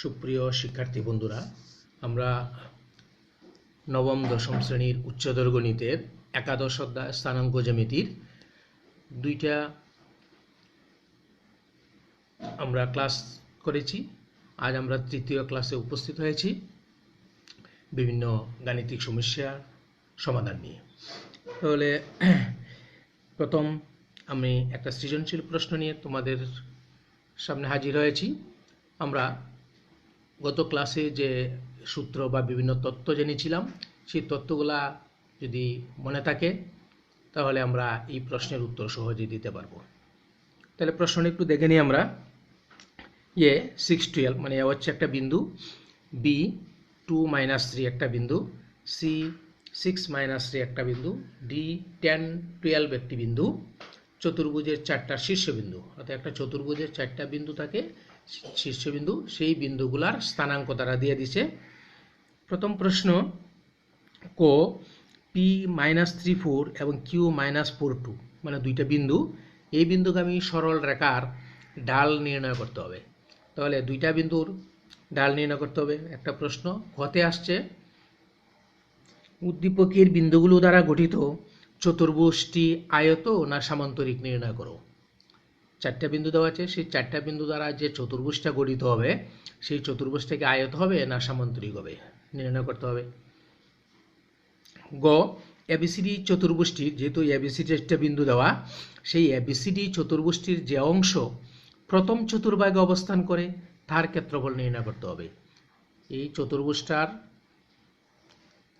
সুপ্রিয় শিক্ষার্থী বন্ধুরা, আমরা নবম দশম শ্রেণীর উচ্চতর গণিতের একাদশ অধ্যায় স্থানাঙ্ক জ্যামিতির দুইটা আমরা ক্লাস করেছি। আজ আমরা তৃতীয় ক্লাসে উপস্থিত হয়েছি বিভিন্ন গাণিতিক সমস্যার সমাধান নিয়ে। তাহলে প্রথম আমি একটা সৃজনশীল প্রশ্ন নিয়ে তোমাদের সামনে হাজির হয়েছি। আমরা গত ক্লাসে যে সূত্র বা বিভিন্ন তত্ত্ব জেনেছিলাম, সেই তত্ত্বগুলা যদি মনে থাকে তাহলে আমরা এই প্রশ্নের উত্তর সহজে দিতে পারবো। তাহলে প্রশ্নটা একটু দেখে নিই আমরা। এ 6, 12 মানে এ হচ্ছে একটা বিন্দু, বি 2, -3 একটা বিন্দু, সি 6, -3 একটা বিন্দু, ডি 10, 12 একটি বিন্দু, চতুর্ভুজের 4টা শীর্ষবিন্দু। অর্থাৎ একটা চতুর্ভুজের 4টা বিন্দু থাকে শীর্ষবিন্দু, সেই বিন্দুগুলার স্থানাঙ্ক তারা দিয়ে দিছে। প্রথম প্রশ্ন, ক পি -3, 4 এবং কিউ -4, 2 মানে দুইটা বিন্দু। এই বিন্দুগামী সরল রেখার ঢাল নির্ণয় করতে হবে। তাহলে দুইটা বিন্দুর ঢাল নির্ণয় করতে হবে। একটা প্রশ্ন হতে আসছে, উদ্দীপকের বিন্দুগুলো দ্বারা গঠিত চতুর্ভুজটি আয়ত না সামান্তরিক নির্ণয় করো। 4টা বিন্দু দেওয়া আছে, সেই 4টা বিন্দু দ্বারা যে চতুর্ভুজটা গঠিত হবে সেই চতুর্ভুজটাকে আয়ত হবে না সামান্তরিক হবে নির্ণয় করতে হবে। গ এবিসিডি চতুর্ভুজটির, যেহেতু এবিসিডি একটা বিন্দু দেওয়া, সেই এবিসিডি চতুর্ভুজটির যে অংশ প্রথম চতুর্ভাগে অবস্থান করে তার ক্ষেত্রফল নির্ণয় করতে হবে। এই চতুর্ভুজটার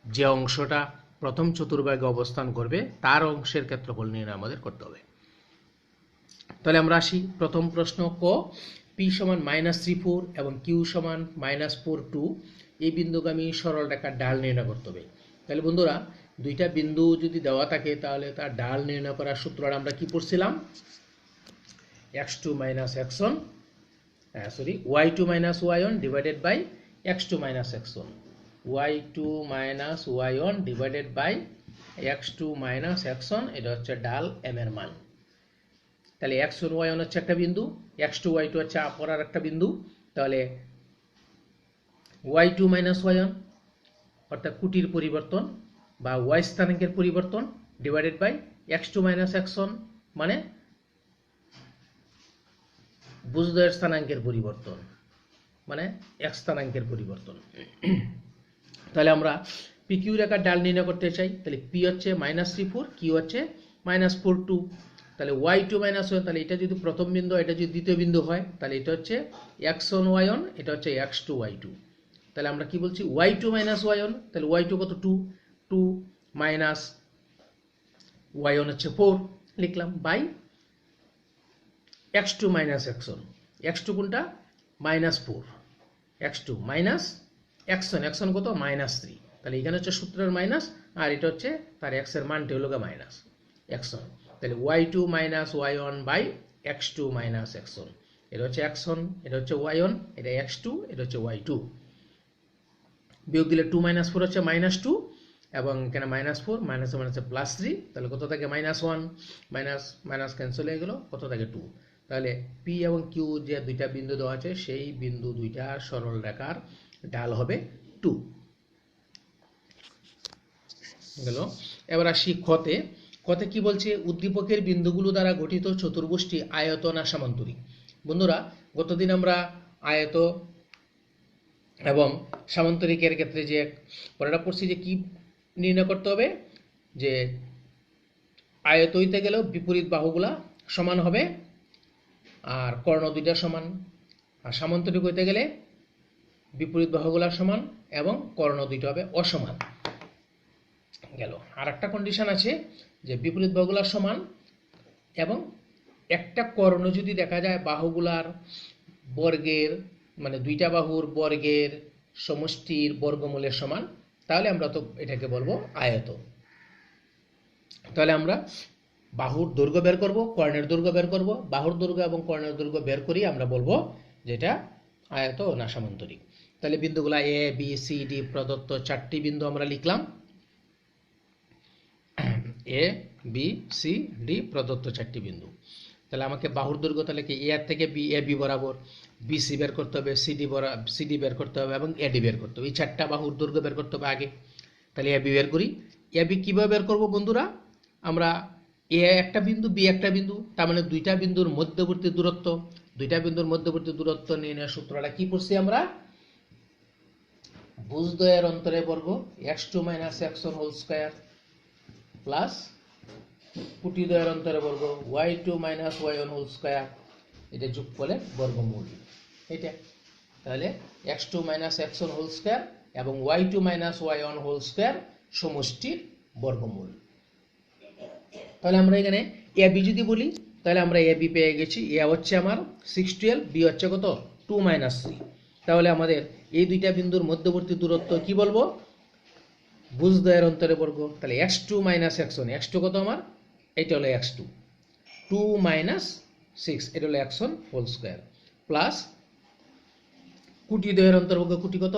যে অংশটা প্রথম চতুর্ভাগে অবস্থান করবে তার অংশের ক্ষেত্রফল নির্ণয় আমাদের করতে হবে। তাহলে আমরা আসি প্রথম প্রশ্ন, ক পি সমান -3, 4 এবং কিউ সমান -4, 2 এই বিন্দুগামী সরল রেখার ঢাল নির্ণয় করতে হবে। তাহলে বন্ধুরা, দুইটা বিন্দু যদি দেওয়া থাকে তাহলে তার ঢাল নির্ণয় করার সূত্রটা আমরা কি পড়ছিলাম? y2 y1 divided by x2 x1, y2 y1 divided by x2 x1, এটা হচ্ছে ঢাল m এর মান। তাহলে x1 y1 হচ্ছে একটা বিন্দু, x2 y2 হচ্ছে অপর আর একটা বিন্দু। তাহলে y2 y1 অর্থাৎ কুটির পরিবর্তন বা y স্থানাঙ্কের পরিবর্তন ডিভাইডেড বাই x2 x1 মানে ভুজদ্বয়ের স্থানাঙ্কের পরিবর্তন, মানে x স্থানাঙ্কের পরিবর্তন। তাহলে আমরা পি কিউ রেখার ঢাল নির্ণয় করতে চাই। তাহলে পি হচ্ছে -3, 4, কিউ হচ্ছে -4, 2। তাহলে y2 -1, তাহলে এটা যদি প্রথম বিন্দু, এটা যদি দ্বিতীয় বিন্দু হয়, তাহলে এটা হচ্ছে x1 y1, এটা হচ্ছে x2 y2। তাহলে আমরা কি বলছি? y2 y1, তাহলে y2 কত? 2, 2 মাইনাস y1 হচ্ছে 4 লিখলাম, বাই x2 x1, x2 কোনটা? -4, x2 মাইনাস x1 কত? -3। তাহলে এখানে হচ্ছে সূত্রের মাইনাস, আর এটা হচ্ছে তার x এর মানটি হলো মাইনাস x1। তাহলে y2 y1 by x2 x1, এটা হচ্ছে x1, এটা হচ্ছে y1, এটা x2, এটা হচ্ছে y2। বিয়োগ দিলে 2 4 হচ্ছে -2, এবং এখানে -4 +3, তাহলে কত থাকে? -1, মাইনাস ক্যান্সেল হয়ে গেল, কত থাকে? 2। তাহলে পি এবং কিউ যে দুইটা বিন্দু দেওয়া আছে, সেই বিন্দু দুইটার সরল রেখার ঢাল হবে 2 গেল। এবার আসি খতে। খতে কি বলছে? উদ্দীপকের বিন্দুগুলো দ্বারা গঠিত চতুর্ভুজটি আয়ত না সামান্তরিক। বন্ধুরা, গতদিন আমরা আয়ত এবং সামান্তরিকের ক্ষেত্রে যে পরেটা পড়ছি, যে কি নির্ণয় করতে হবে? যে আয়ত হইতে গেলেও বিপরীত বাহুগুলা সমান হবে আর কর্ণ দুইটা সমান, আর সামান্তরিক হইতে গেলে বিপরীত বাহুগুলা সমান এবং কর্ণ দুইটা হবে অসমান গেল। আর একটা কন্ডিশন আছে, যে বিপরীত বাহুগুলা সমান এবং একটা কর্ণ যদি দেখা যায় বাহুগুলার বর্গের, মানে দুইটা বাহুর বর্গের সমষ্টির বর্গমূলের সমান, তাহলে আমরা তো এটাকে বলবো আয়ত। তাহলে আমরা বাহুর দৈর্ঘ্য বের করব, কর্ণের দৈর্ঘ্য বের করব, বাহুর দৈর্ঘ্য এবং কর্ণের দৈর্ঘ্য বের করি আমরা বলবো যেটা আয়ত না সামান্তরিক। তাহলে বিন্দুগুলা এ বি সি ডি প্রদত্ত 4টি বিন্দু আমরা লিখলাম। এ বি সি ডি প্রদত্ত 4টি বিন্দু। তাহলে আমাকে বাহুর দৈর্ঘ্য, তাহলে কি এ থেকে বি, এ বি বরাবর বিসি বের করতে হবে, সিডি বের করতে হবে এবং এডি বের করতে হবে। এই চারটা বাহুর দৈর্ঘ্য বের করতে হবে আগে। তাহলে এবি বের করি। এবি কীভাবে বের করবো বন্ধুরা? আমরা এ একটা বিন্দু, বি একটা বিন্দু, তার মানে দুইটা বিন্দুর মধ্যবর্তী দূরত্ব, নিয়ে নেওয়ার সূত্রটা কি করছি আমরা? ভুজদ্বয়ের অন্তরে বর্গ x2 - x1 whole square plus কুটিদ্বয়ের অন্তরে বর্গ y2 - y1 হোল স্কয়ার, এটা যোগফলের বর্গমূল এটা। তাহলে x2 - x1 হোল স্কয়ার এবং y2 - y1 হোল স্কয়ার সমষ্টির বর্গমূল। তাহলে আমরা এখানে এবি যদি বলি, তাহলে আমরা এবি পেয়ে গেছি। এ হচ্ছে আমার 612, বি হচ্ছে কত? 2 - 3। তাহলে আমাদের এই দুইটা বিন্দুর মধ্যবর্তী দূরত্ব কি বলবো? ভুজদ্বয়ের অন্তরে বর্গ। তাহলে x2 - x1, x2 কত আমার? এটা হলো x2, 2 - 6 এটা হলো x1 হোল স্কয়ার প্লাস কুটিদ্বয়ের অন্তর্বর্গ, কুটি কত?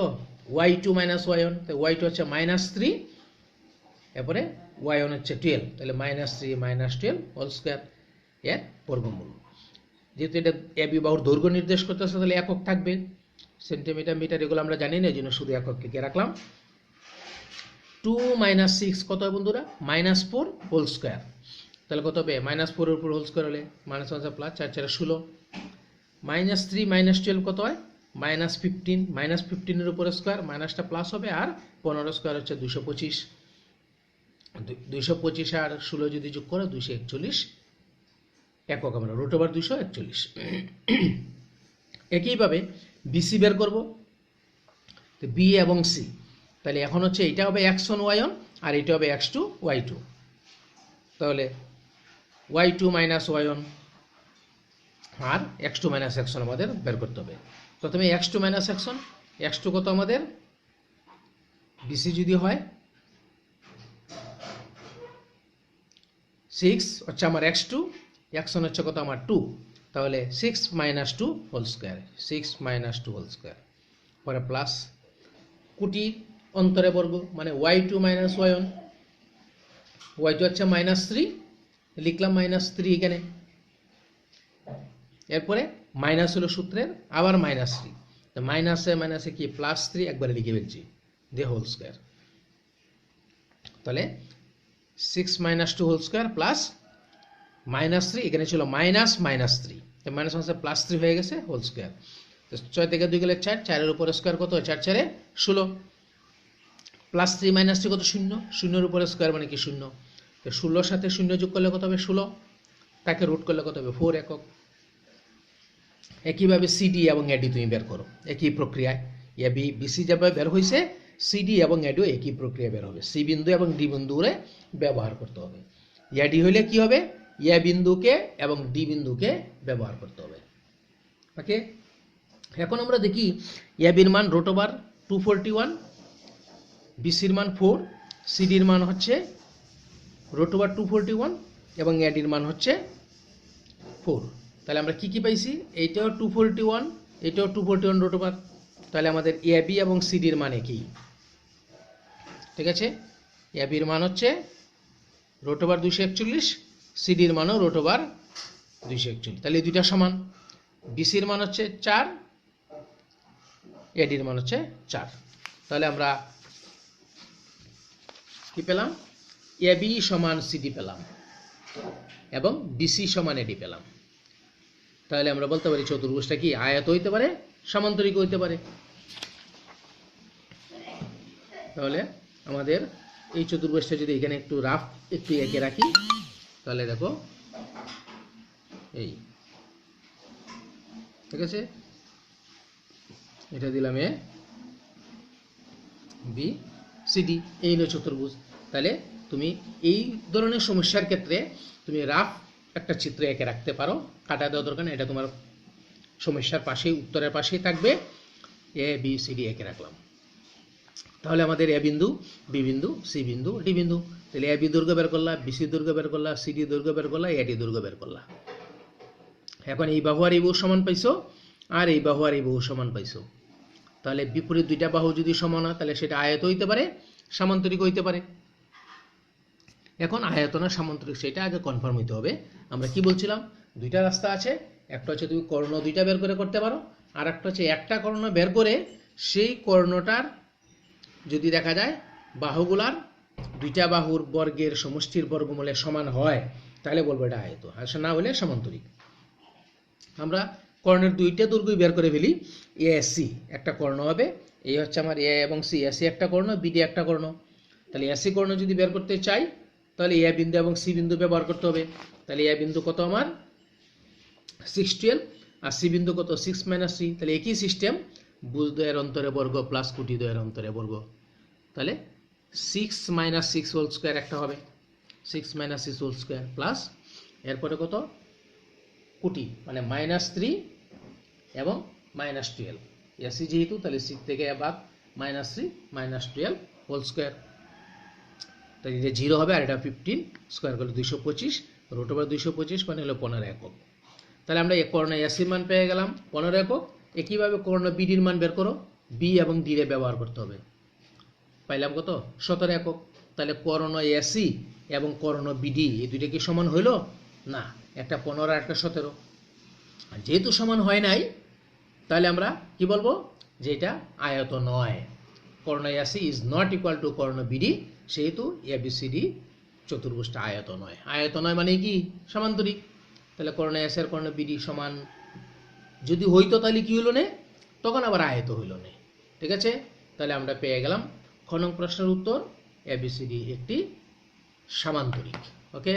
y2 - y1, তাই y2 হচ্ছে -3, এরপরে y1 হচ্ছে 12, তাহলে -3 - 12 হোল স্কয়ার এর বর্গমূল। যেহেতু এটা এবি বাহুর দৈর্ঘ্য নির্দেশ করতেছে, তাহলে একক থাকবে, সেন্টিমিটার, মিটার এগুলো আমরা জানি না, এই জন্য শুধু একক লিখে রাখলাম। 2 - 6 কত হয় বন্ধুরা? -4 হোল স্কয়ার। তাহলে কত হবে? -4 এর উপর হোল স্কয়ার হলে -1 প্লাস 4 4 16। -3 - 12 কত হয়? -15, -15 এর উপরে স্কয়ার, মাইনাসটা প্লাস হবে, আর 15 স্কয়ার হচ্ছে 225। 225 আর 16 যদি যোগ করে 241 একক, আমরা √241। একইভাবে বিসি বের করব, তো বি এবং সি, তাহলে এখন হচ্ছে এটা হবে x1 y1 আর এটা হবে x2 y2। তাহলে y2 - y1 আর x2 - x1 আমাদের বের করতে হবে। প্রথমে x2 - x1, x2 কত আমাদের? বিসি যদি হয় 6 হচ্ছে আমার x2, x1 হচ্ছে কত আমার 2, তাহলে 6 - 2 হোল স্কয়ার, 6 - 2 হোল স্কয়ার, পরে প্লাস কুটি অন্তরে বর্গ মানে y2 - y1, y2 হচ্ছে -3, লিখলাম -3 এখানে, এরপরে মাইনাস হলো সূত্রের, আবার -3, তো মাইনাসে কি +3 একবারে লিখে ফেলছি, দিয়ে হোল স্কয়ার। তাহলে 6 - 2 হোল স্কয়ার প্লাস -3, এখানে ছিল -3, তো +3 হয়ে গেছে হোল স্কয়ার। তো 6 থেকে 2 গেলে 4, 4 এর উপরে স্কয়ার কত? 4 4 16, +3 - 3 কত? 0, 0 এর উপরে স্কয়ার মানে কি 0, তো 16 সাথে 0 যোগ করলে কত হবে? 16, তাকে রুট করলে কত হবে? 4 একক। একইভাবে সিডি এবং এডি তুমি বের করো, একই প্রক্রিয়ায়। এবি বিসি যেভাবে বের হয়েছে, সিডি এবং এডিও একই প্রক্রিয়া বের হবে। সি বিন্দু এবং ডি বিন্দুরে ব্যবহার করতে হবে। এডি হইলে কি হবে? এ বিন্দুকে এবং ডি বিন্দুকে ব্যবহার করতে হবে। ওকে, এখন আমরা দেখি এবির মান √241, বিসির মান 4, সিডির মান হচ্ছে √241 এবং এডির মান হচ্ছে 4। তাহলে আমরা কি কি পাইছি? এইটাও 241, এটাও 241 √, তাহলে আমাদের এবি এবং সিডির মান একই। ঠিক আছে, এবির মান হচ্ছে √241, সিডির মানও √241, তাহলে এই দুইটা সমান। বিসির মান হচ্ছে 4, এডির মান হচ্ছে 4। তাহলে আমরা কি পেলাম? এবি সমান সিডি পেলাম এবং বিসি সমান এডি পেলাম। তাহলে আমরা বলতে পারি চতুর্ভুজটা কি আয়ত হইতে পারে, সমান্তরিক হইতে পারে। তাহলে আমাদের এই চতুর্ভুজটা যদি এখানে একটু রাফ একটু এঁকে রাখি, তাহলে দেখো এই, ঠিক আছে, এটা দিলাম এ, বি, সিডি, এই হলো চতুর্ভুজ। তাহলে তুমি এই ধরনের সমস্যার ক্ষেত্রে তুমি রাফ একটা চিত্র এঁকে রাখতে পারো, কাটা দেওয়া দরকার না, এটা তোমার সমস্যার পাশেই, উত্তরের পাশেই থাকবে। এ বি সি ডি এঁকে রাখলাম। তাহলে আমাদের এ বিন্দু, বি বিন্দু, সি বিন্দু, ডি বিন্দু। তাহলে এ বি দৈর্ঘ্য বের করলা, বিসি দৈর্ঘ্য বের করলা, সিডি দৈর্ঘ্য বের করলা, এডি দৈর্ঘ্য বের করলা। এখন এই বাহু আর এই বাহু সমান পাইছো, আর এই বাহু আর এই বাহু সমান পাইছো। তাহলে বিপরীত দুইটা বাহু যদি সমান হয়, তাহলে সেটা আয়ত হইতে পারে, সামান্তরিক হইতে পারে। এখন আয়তন আর সামান্তরিক সেটা আগে কনফার্ম হইতে হবে। আমরা কি বলছিলাম? দুইটা রাস্তা আছে, একটা হচ্ছে তুমি কর্ণ দুইটা বের করে করতে পারো, আর একটা হচ্ছে একটা কর্ণ বের করে সেই কর্ণটার যদি দেখা যায় বাহুগুলার দুইটা বাহুর বর্গের সমষ্টির বর্গমূলের সমান হয় তাহলে বলবো এটা আয়ত, আর না হলে সমান্তরিক। আমরা কর্ণের দুইটা দৈর্ঘ্য বের করে ফেলি। এ সি একটা কর্ণ হবে, এই হচ্ছে আমার এ এবং সি, এসি একটা কর্ণ, বিডি একটা কর্ণ। তাহলে এসি কর্ণ যদি বের করতে চাই তাহলে এ বিন্দু এবং সি বিন্দু ব্যবহার করতে হবে। তাহলে এ বিন্দু কত আমার 612 আর সি বিন্দু কত 6 - 3। তাহলে একই সিস্টেম, ভুজ দ্বয়ের অন্তরে বর্গ প্লাস কুটি দ্বয়ের অন্তরে বর্গ। তাহলে 6 - 6 হোল স্কোয়ার একটা হবে, 6 - 6 হোল স্কোয়ার প্লাস এরপরে কত কুটি মানে -3 এবং -12। এসি যেহেতু তাহলে 6 থেকে বাদ -3 -12 হোল স্কোয়ার। তাহলে এটা 0 হবে আর এটা 15 স্কোয়ার করলে 225, রুট ওভার 225 মানে হলো 15 একক। তাহলে আমরা কর্ণ এসির মান পেয়ে গেলাম 15 একক। একইভাবে কর্ণ বিডির মান বের করো, বি এবং ডি রে ব্যবহার করতে হবে। পাইলাম কত 17 একক। তাহলে কর্ণ এসি এবং কর্ণ বিডি এই দুইটা কি সমান হইল না, একটা 15 আর একটা 17। যেহেতু সমান হয় নাই তাহলে আমরা কি বলবো যে এটা আয়ত নয়, কর্ণ AC is not equal to কর্ণ বিডি, সেহেতু এবিসিডি চতুর্ভুজটা আয়ত নয়। আয়ত নয় মানে কি সমান্তরিক। তাহলে কর্ণ এস এর কর্ণ বিডি সমান যদি হইতো তাহলে কি হইল না, তখন আবার আয়ত হইল না। ঠিক আছে, তাহলে আমরা পেয়ে গেলাম খ নং প্রশ্নের উত্তর এবিসিডি একটি সামান্তরিক। ওকে,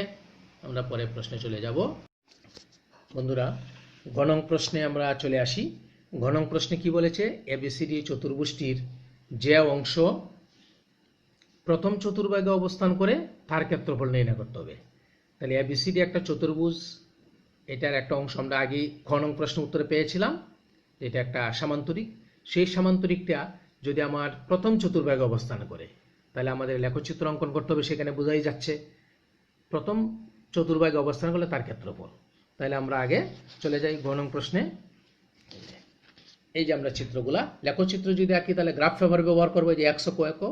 আমরা পরের প্রশ্নে চলে যাব। বন্ধুরা ঘ নং প্রশ্নে আমরা চলে আসি। ঘ নং প্রশ্নে কি বলেছে, এবিসিডি চতুর্ভুজটির যে অংশ প্রথম চতুর্ভাগে অবস্থান করে তার ক্ষেত্রফল নির্ণয় করতে হবে। তাহলে এবিসিডি একটা চতুর্ভুজ, এটার একটা অংশ আমরা আগে খ নং প্রশ্ন উত্তরে পেয়েছিলাম, এটা একটা সামান্তরিক। সেই সামান্তরিকটা যদি আমার প্রথম চতুর্ভাগে অবস্থান করে তাহলে আমাদের লেখচিত্র অঙ্কন করতে হবে, সেখানে বোঝাই যাচ্ছে প্রথম চতুর্ভাগে অবস্থান করলে তার ক্ষেত্রফল। তাহলে আমরা আগে চলে যাই ঘ নং প্রশ্নে। এই যে আমরা চিত্রগুলা লেখচিত্র যদি আঁকি তাহলে গ্রাফ পেপার ব্যবহার করবো, যে 100 ক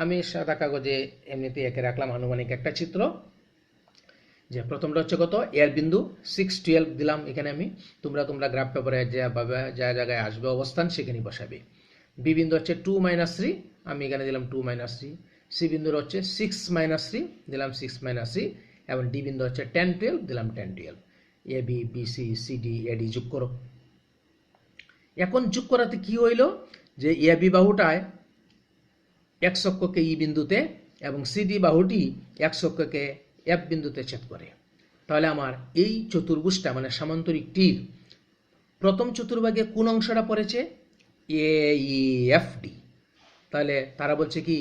আমি সাদা কাগজে এমনিতে এঁকে রাখলাম আনুমানিক একটা চিত্র। যে প্রথমটা হচ্ছে কত এর বিন্দু 612 দিলাম এখানে আমি, তোমরা গ্রাফ পেপারে যা জায়গায় আসবে অবস্থান সেখানে বসাবে। বি বিন্দু হচ্ছে 2 - 3, আমি এখানে দিলাম 2 - 3। সি বিন্দুর হচ্ছে 6 - 3 দিলাম 6 - 3, এবং ডি বিন্দু হচ্ছে 10 12 দিলাম 10 12। A B B C C D AD যোগ করো। এখন যোগ করাতে কি হইল যে এ বি বাহুটায় এক্স অক্ষকে ই বিন্দুতে এবং সিডি বাহুটি এক্স অক্ষকে এফ বিন্দুতে ছেদ করে। তাহলে আমার এই চতুর্ভুজটা মানে সামান্তরিকটির প্রথম চতুর্ভাগে কোন অংশটা পড়েছে, এ ই এফ ডি। তাহলে তারা বলছে কি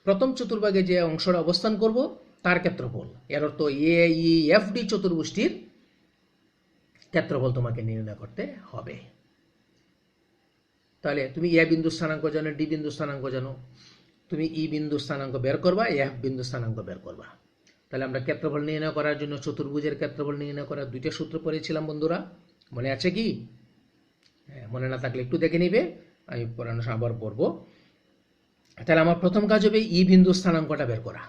প্রথম চতুর্ভাগে যে অংশটা অবস্থান করব তার ক্ষেত্রফল, এর অর্থ এ ই এফ ডি চতুর্ভুজটির ক্ষেত্রফল তোমাকে নির্ণয় করতে হবে। তাহলে তুমি এ বিন্দু স্থানাঙ্ক জানো, ডি বিন্দু স্থানাঙ্ক জানো, তুমি ই বিন্দু স্থানাঙ্ক বের করবা, এফ বিন্দু স্থানাঙ্ক বের করবা। তাহলে আমরা ক্ষেত্রফল নির্ণয় করার জন্য চতুর্ভুজের ক্ষেত্রফল নির্ণয় করার দুইটা সূত্র পড়েছিলাম বন্ধুরা, মনে আছে কি? মনে না থাকলে একটু দেখে নিবে, আমি পড়ানো আবার পড়বো। তাহলে আমার প্রথম কাজ হবে ই বিন্দু স্থানাঙ্কটা বের করা।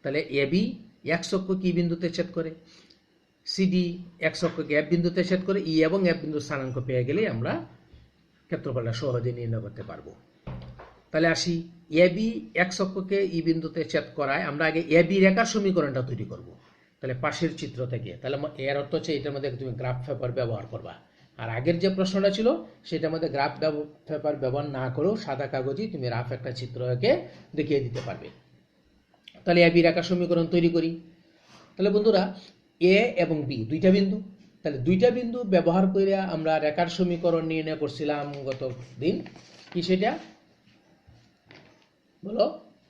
তাহলে এ বি এক্স অক্ষকে ই বিন্দুতে ছেদ করে, সিডি এক্স অক্ষকে এফ বিন্দুতে ছেদ করে, ই এবং এফ বিন্দু স্থানাঙ্ক পেয়ে গেলেই আমরা ক্ষেত্রফলটা সহজে নির্ণয় করতে পারবো। তাহলে আসি এ বি এক্স অক্ষকে ই বিন্দুতে ছেদ করায় আমরা আগে এ বি রেখার সমীকরণটা তৈরি করব। তাহলে পাশের চিত্র থেকে, তাহলে এর অর্থ হচ্ছে এটার মধ্যে তুমি গ্রাফ পেপার ব্যবহার করবা। আর আগের যে প্রশ্নটা ছিল সেটার মধ্যে গ্রাফ পেপার ব্যবহার না করেও সাদা কাগজে তুমি রাফ একটা চিত্র এঁকে দেখিয়ে দিতে পারবে। তাহলে এ বি রেখার সমীকরণ তৈরি করি। তাহলে বন্ধুরা এ এবং বি দুইটা বিন্দু, তাহলে দুইটা বিন্দু ব্যবহার করে আমরা রেখার সমীকরণ নির্ণয় করছিলাম গত দিন। কি সেটা বলো,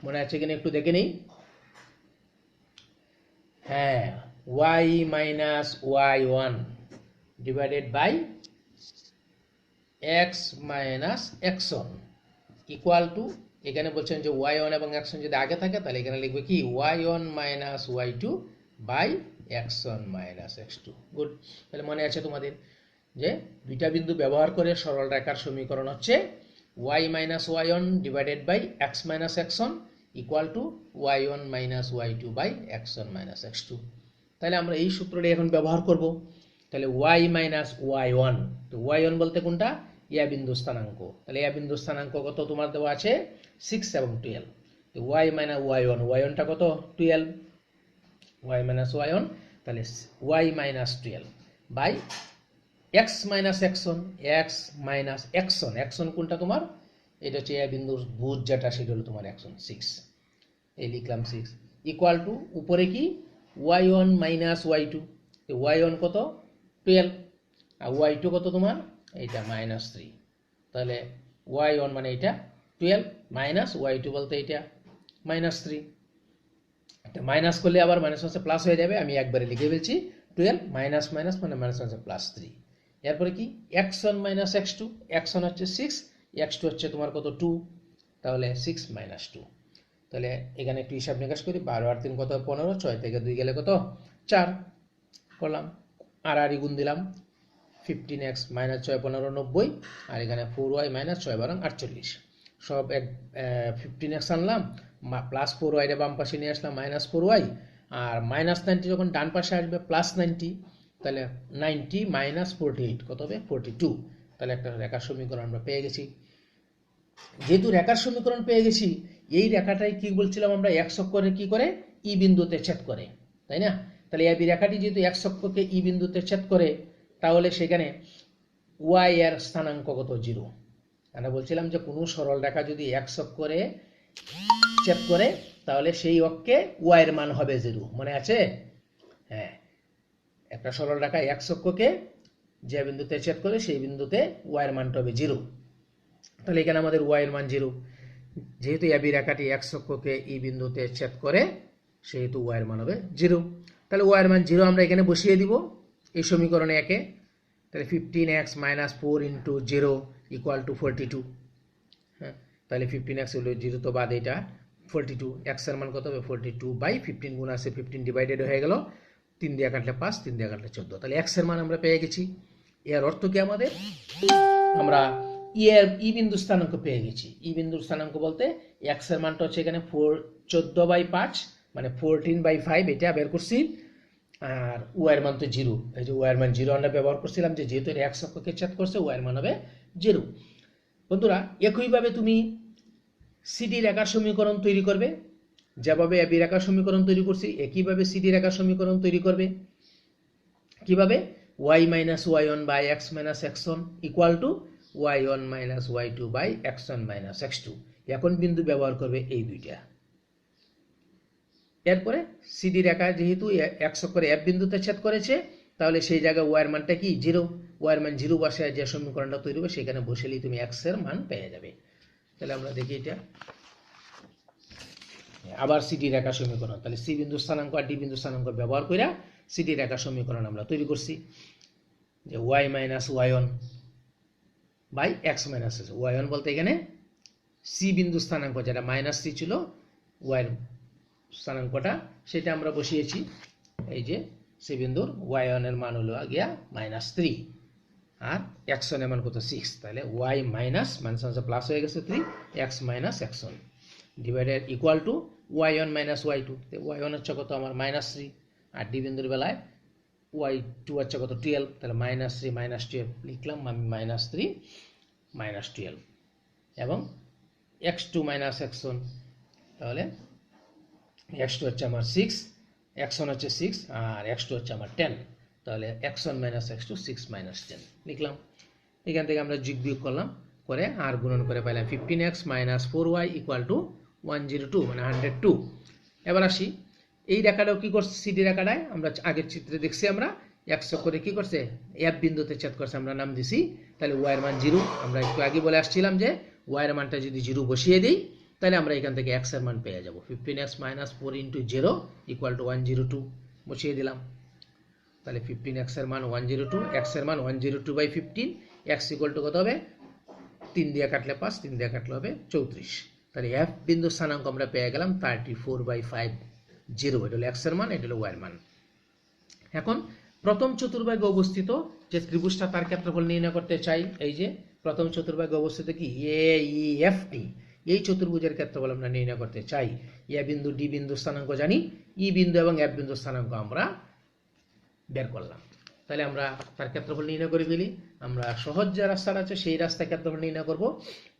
মনে আছে কিনা একটু দেখে নেই। হ্যাঁ, y minus y1 divided by x minus x1 equal to, এখানে বলছেন যে y1 এবং x1 যদি আগে থাকে তাহলে এখানে লিখবে কি y1 minus y2 by x1 minus x2। Good, তাহলে মনে আছে তোমাদের যে দুইটা বিন্দু ব্যবহার করে সরল রেখার সমীকরণ হচ্ছে y minus y1 divided by x minus x1 equal to y1 minus y2 by x1 minus x2। তাহলে আমরা এই সূত্রটি এখন ব্যবহার করব। তাহলে ওয়াই মাইনাস ওয়াই ওয়ান, তো ওয়াই ওয়ান বলতে কোনটা, এ বিন্দু স্থানাঙ্ক, তাহলে এ বিন্দু স্থানাঙ্ক কত তোমার দেওয়া আছে 6 এবং 12, তো ওয়াই মাইনাস ওয়াই ওয়ানটা কত 12, ওয়াই মাইনাস ওয়াই ওয়ান, তাহলে Y minus 12 by X minus এক্সন, এক্স মাইনাস এক্সন, এক্সন কোনটা তোমার, এটা হচ্ছে এ বিন্দুর ভুজ যেটা, সেটা হলো তোমার এক্সন 6, এই লিখলাম 6 ইকুয়াল টু উপরে কি Y one minus Y two, Y one কত 12 আর ওয়াই টু কত তোমার এইটা মাইনাস 3, তাহলে ওয়াই ওয়ান মানে এটা 12 মাইনাস ওয়াই টু বলতে এটা মাইনাস 3, এটা মাইনাস করলে আবার মাইনাস মাইনাসে প্লাস হয়ে যাবে, আমি একবারে লিখে ফেলছি 12 মাইনাস মাইনাস মানে মাইনাস মাইনাসে প্লাস 3, এরপরে কি X one minus X two, X one হচ্ছে 6, এক্স টু হচ্ছে তোমার কত 2, তাহলে 6 মাইনাস 2, তাহলে এখানে একটু হিসাব নিকাশ করি, 12 আর 3 কত 15, 6 থেকে 2 গেলে কত 4 করলাম, আর গুণ দিলাম 15x মাইনাস 6 15 90, আর এখানে 4y মাইনাস 6 12 48, সব 15x আনলাম প্লাস 4y রে বাম পাশে নিয়ে আসলাম মাইনাস 4y, আর মাইনাস 90 যখন ডান পাশে আসবে প্লাস 90, তাহলে 90 মাইনাস 48 কত হবে 42, তাহলে একটা রেখার সমীকরণ আমরা পেয়ে গেছি। যেহেতু রেখার সমীকরণ পেয়ে গেছি, এই রেখাটাই কি বলছিলাম আমরা এক্স অক্ষরে কি করে ই বিন্দুতে ছেদ করে, তাই না, তাহলে এই রেখাটি যেহেতু এক্স অক্ষকে ই বিন্দুতে ছেদ করে, তাহলে সেখানে ওয়াই এর স্থানাঙ্ক কত 0, আমরা বলছিলাম যে কোনো সরল রেখা যদি এক্স অক্ষরে ছেদ করে তাহলে সেই অক্ষে ওয়াই এর মান হবে 0, মনে আছে, হ্যাঁ, একটা সরল রেখা এক্স অক্ষকে যে বিন্দুতে ছেদ করে সেই বিন্দুতে ওয়াই এর মানটা হবে 0, তাহলে এখানে আমাদের ওয়াই এর মান 0, যেহেতু এবি রেখাটি এক্স অক্ষকে ই বিন্দুতে ছেদ করে সেহেতু ওয়াই এর মান হবে 0, তাহলে ওয়াই এর মান 0 আমরা এখানে বসিয়ে দিব এই সমীকরণে একে, তাহলে 15x minus 4 into 0 equal to 42, হ্যাঁ, তাহলে 15x হলো 0 তো বাদ এটা 42, এক্স এর মান কত হবে 42 বাই 15 গুণ আছে 15 ডিভাইডেড হয়ে গেল, 3 দিয়ে কাটলে 5, 3 দিয়ে কাটলে 14, তাহলে এক্স এর মান আমরা পেয়ে গেছি। এর অর্থ কি আমাদের, আমরা ই বিন্দু স্থানাঙ্ক পেয়ে গেছি। ই বিন্দুর স্থানাঙ্ক বলতে এক্স এর মানটা হচ্ছে এখানে 14 বাই 5 মানে 14 বাই 5 এটা বের করছি, আর ওয়াই এর মান তো 0, এই যে ওয়াই এর মান 0 আমরা ব্যবহার করছিলাম যে যেহেতু এক্স অক্ষকে ছেদ করছে ওয়াই এর মান হবে 0। বন্ধুরা একইভাবে তুমি সিডি রেখার সমীকরণ তৈরি করবে, যেভাবে এবি রেখার সমীকরণ তৈরি করছি একইভাবে সিডি রেখার সমীকরণ তৈরি করবে, কিভাবে Y minus Y one by X minus X one equal to Y one minus Y two by X one minus X two, এখন বিন্দু ব্যবহার করবে এই দুইটা। এরপরে সিডি রেখা যেহেতু এক্স অক্ষরে এফ বিন্দুতে ছেদ করেছে তাহলে সেই জায়গায় ওয়াই এর মানটা কি 0, ওয়াই এর মান 0 বসায় যে সমীকরণটা তৈরি হবে সেখানে বসেলেই তুমি এক্স এর মান পেয়ে যাবে। তাহলে আমরা দেখি এটা আবার সিডি রেখা সমীকরণ, তাহলে সি বিন্দু স্থানাঙ্ক আর ডি বিন্দু স্থানাঙ্ক ব্যবহার করে সিডি রেখা সমীকরণ আমরা তৈরি করছি, যে Y minus Y one by X minus X, Y one বলতে এখানে সি বিন্দু স্থানাঙ্ক যেটা মাইনাস 3 ছিল ওয়াই স্থানাঙ্কটা সেটা আমরা বসিয়েছি, এই যে সি বিন্দুর ওয়াই ওয়ান এর মান হলো গিয়া -3 আর এক্স ওয়ান এর মান কত 6, তাহলে ওয়াই মাইনাস মাইনাস প্লাস হয়ে গেছে 3 X minus X one divided equal to Y one minus Y two, Y one হচ্ছে কত আমার -3 আর ডি বিন্দুর বেলায় ওয়াই টু হচ্ছে কত 12, তাহলে -3 -12 লিখলাম আমি -3 -12 এবং X two minus X one, তাহলে এক্স টু হচ্ছে আমার 6, এক্স ওয়ান হচ্ছে 6 আর এক্স টু হচ্ছে আমার 10, তাহলে X one minus X two 6 minus 10 লিখলাম। এখান থেকে আমরা যোগ বিয়োগ করলাম করে আর গুণন করে পাইলাম 15x minus 4y equal to 102 মানে 102। এবার আসি এই রেখাটাও কি করছে, সিডি রেখাটায় আমরা আগের চিত্রে দেখছি আমরা এক্স করে কি করছে এফ বিন্দুতে ছেদ করছে, আমরা নাম দিছি, তাহলে ওয়াই এর মান 0, আমরা একটু আগে বলে আসছিলাম যে ওয়াই এর মানটা যদি 0 বসিয়ে দিই তাহলে আমরা এখান থেকে এক্স এর মান পেয়ে যাব, 15x minus 4 into 0 equal to 102 বসিয়ে দিলাম, তাহলে 15x এর মান 102, এক্স এর মান 102 বাই 15, এক্স ইকুয়াল টু কত হবে 3 দিয়ে কাটলে 5, 3 দিয়ে কাটলে হবে 34, তাহলে এফ বিন্দু স্থানাঙ্ক আমরা পেয়ে গেলাম 34/5 0, এটা হলো এক্স এর মান, এটা হলো ওয়াই এর মান। এখন প্রথম চতুর্ভাগে অবস্থিত যে ত্রিভুজটা তার ক্ষেত্রফল নির্ণয় করতে চাই, এই যে প্রথম চতুর্ভাগে অবস্থিত কি এ ই এফ টি, এই চতুর্ভুজের ক্ষেত্রফল আমরা নির্ণয় করতে চাই। এ বিন্দু ডি বিন্দু স্থানাঙ্ক জানি, ই বিন্দু এবং এফ বিন্দু স্থানাঙ্ক আমরা বের করলাম। তাহলে আমরা তার ক্ষেত্রফল নির্ণয় করে ফেলি। আমরা সহজ যে রাস্তাটা আছে সেই রাস্তায় ক্ষেত্রফল নির্ণয় করব।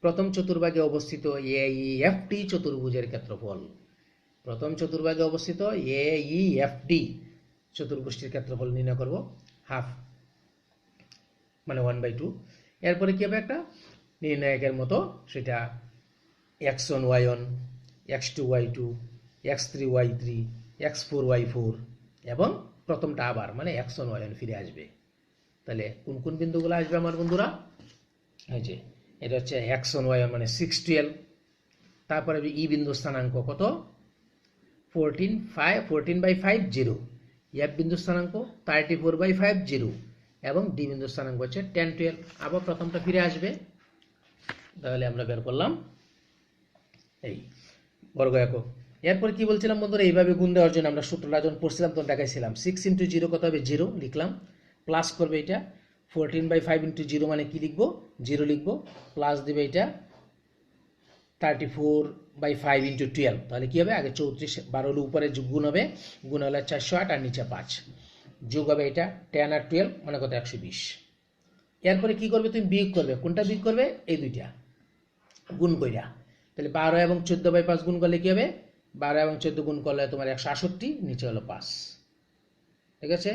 প্রথম চতুর্ভাগে অবস্থিত AEFD চতুর্ভুজের ক্ষেত্রফল, প্রথম চতুর্ভাগে অবস্থিত AEFD চতুর্ভুজটির ক্ষেত্রফল নির্ণয় করব, হাফ মানে 1/2। এরপরে কি হবে, একটা নির্ণায়কের মতো সেটা x1 y1, x2 y2, x3 y3, x4 y4 এবং প্রথমটা আবার মানে x1 y1 ফিরে আসবে। তাহলে কোন কোন বিন্দুগুলো আসবে আমার বন্ধুরা? এই যে এটা হচ্ছে x1 y1 মানে 6 12, তারপরে ই বিন্দু স্থানাঙ্ক কত 14/5 এফ বিন্দু স্থানাঙ্ক 34/5 এবং ডি বিন্দু স্থানাঙ্ক হচ্ছে 10 12। আবার প্রথমটা ফিরে আসবে। তাহলে আমরা বের করলাম এই বর্গ একক। এরপর কি বলছিলাম বন্ধুরা, এইভাবে গুণ দেওয়ার জন্য আমরা সূত্রটা যখন পড়ছিলাম তখন দেখাইছিলাম 6 × 0 কত হবে 0 লিখলাম, প্লাস করবে এটা 14/5 × 0 মানে কি লিখবো 0 লিখবো, প্লাস দেবে এটা 34/5 × 12, তাহলে কি হবে আগে 34 12 হলে উপরে গুণ হবে, গুণ হলে 408 আর নিচে 5, যোগ হবে এটা 10 আর 12 মানে কত 120। এরপরে কি করবে তুমি বিয়োগ করবে, কোনটা বিয়োগ করবে এই দুইটা গুণ কইরা, তাহলে 12 এবং 14/5 গুণ করলে কি হবে 12 এবং 14 গুণ করলে তোমার 168, নিচে হলো 5, ঠিক আছে।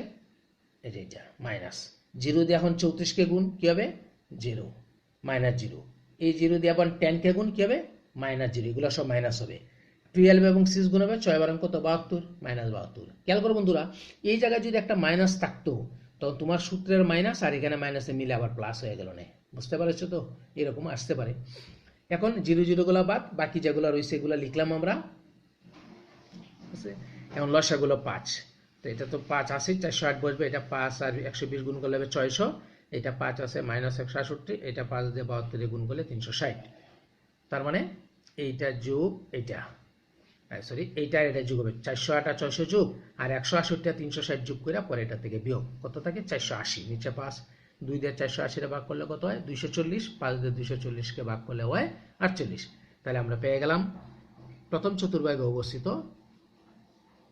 এটা মাইনাস 0 দিয়ে এখন 34কে গুণ কি হবে 0 মাইনাস 0, এই 0 দিয়ে আবার 10কে গুণ কি হবে মাইনাস 0, এগুলো সব মাইনাস হবে। 12 এবং 6 গুণ হবে 6 বারং কত 72 মাইনাস 72। খেয়াল করো বন্ধুরা, এই জায়গায় যদি একটা মাইনাস থাকতো তখন তোমার সূত্রের মাইনাস আর এখানে মাইনাসে মিলে আবার প্লাস হয়ে গেল না, বুঝতে পারছো তো, এরকম আসতে পারে। এখন 0 0 গুলো বাদ, বাকি যেগুলো রয়েছে এগুলো লিখলাম আমরা। এখন লসাগুলো 5, তো এটা তো 5 আছে 408 বসবে, এটা 5 আর 120 গুণ করলে হবে 600, এটা 5 আছে মাইনাস 168, এটা 5 দিয়ে 72 গুণ করলে 360, তার মানে এইটা যোগ এইটা সরি এইটা এটা যোগ হবে 408 আর 600 যোগ আর 168 আর 360 যোগ করে পরে এটা থেকে বিয়োগ কত থাকে 480, নিচে 5, 2 দিয়ে 480 ভাগ করলে কত হয় 240, 5 দিয়ে 240কে ভাগ করলে হয় 48। তাহলে আমরা পেয়ে গেলাম প্রথম চতুর্ভাগে অবস্থিত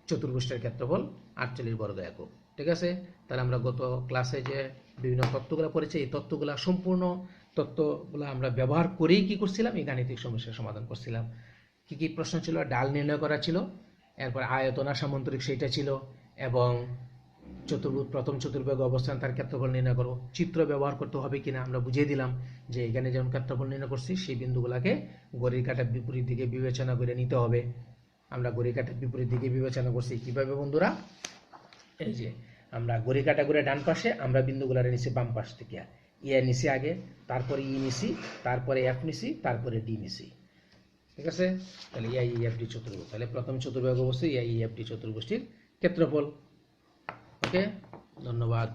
চতুর্ভুজের ক্ষেত্রফল 48 বর্গ একক, ঠিক আছে। তাহলে আমরা গত ক্লাসে যে বিভিন্ন তত্ত্বগুলো পড়েছি এই তত্ত্বগুলো সম্পূর্ণ তত্ত্বগুলো আমরা ব্যবহার করেই কি করছিলাম এই গাণিতিক সমস্যার সমাধান করছিলাম। কি কি প্রশ্ন ছিল, ডাল নির্ণয় করা ছিল, এরপর আয়তন আর সামান্তরিক সেইটা ছিল, এবং চতুর্ভুজ প্রথম চতুর্ভাগে অবস্থান তার ক্ষেত্রফল নির্ণয় করব, চিত্র ব্যবহার করতে হবে কিনা আমরা বুঝিয়ে দিলাম যে এখানে যেমন ক্ষেত্রফল নির্ণয় করছি সেই বিন্দুগুলোকে ঘড়ির কাঁটার বিপরীত দিকে বিবেচনা করে নিতে হবে। আমরা ঘড়ির কাঁটার বিপরীত দিকে বিবেচনা করছি কিভাবে বন্ধুরা, এই যে আমরা ঘড়ির কাঁটা ঘুরে ডান পাশে আমরা বিন্দুগুলার নিচে বাম পাশ থেকে এ নিচে আগে, তারপরে ই নিছি, তারপরে এফ নিছি, তারপরে ডি নিছি, ঠিক আছে। তাহলে AEFD চতুর্ভুজ, তাহলে প্রথম চতুর্ভাগ অবশ্যই AEFD চতুর্ভুজটির ক্ষেত্রফল। ওকে, ধন্যবাদ,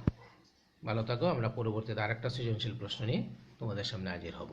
ভালো থাকো। আমরা পরবর্তীতে আরেকটা সৃজনশীল প্রশ্ন নিয়ে তোমাদের সামনে হাজির হব।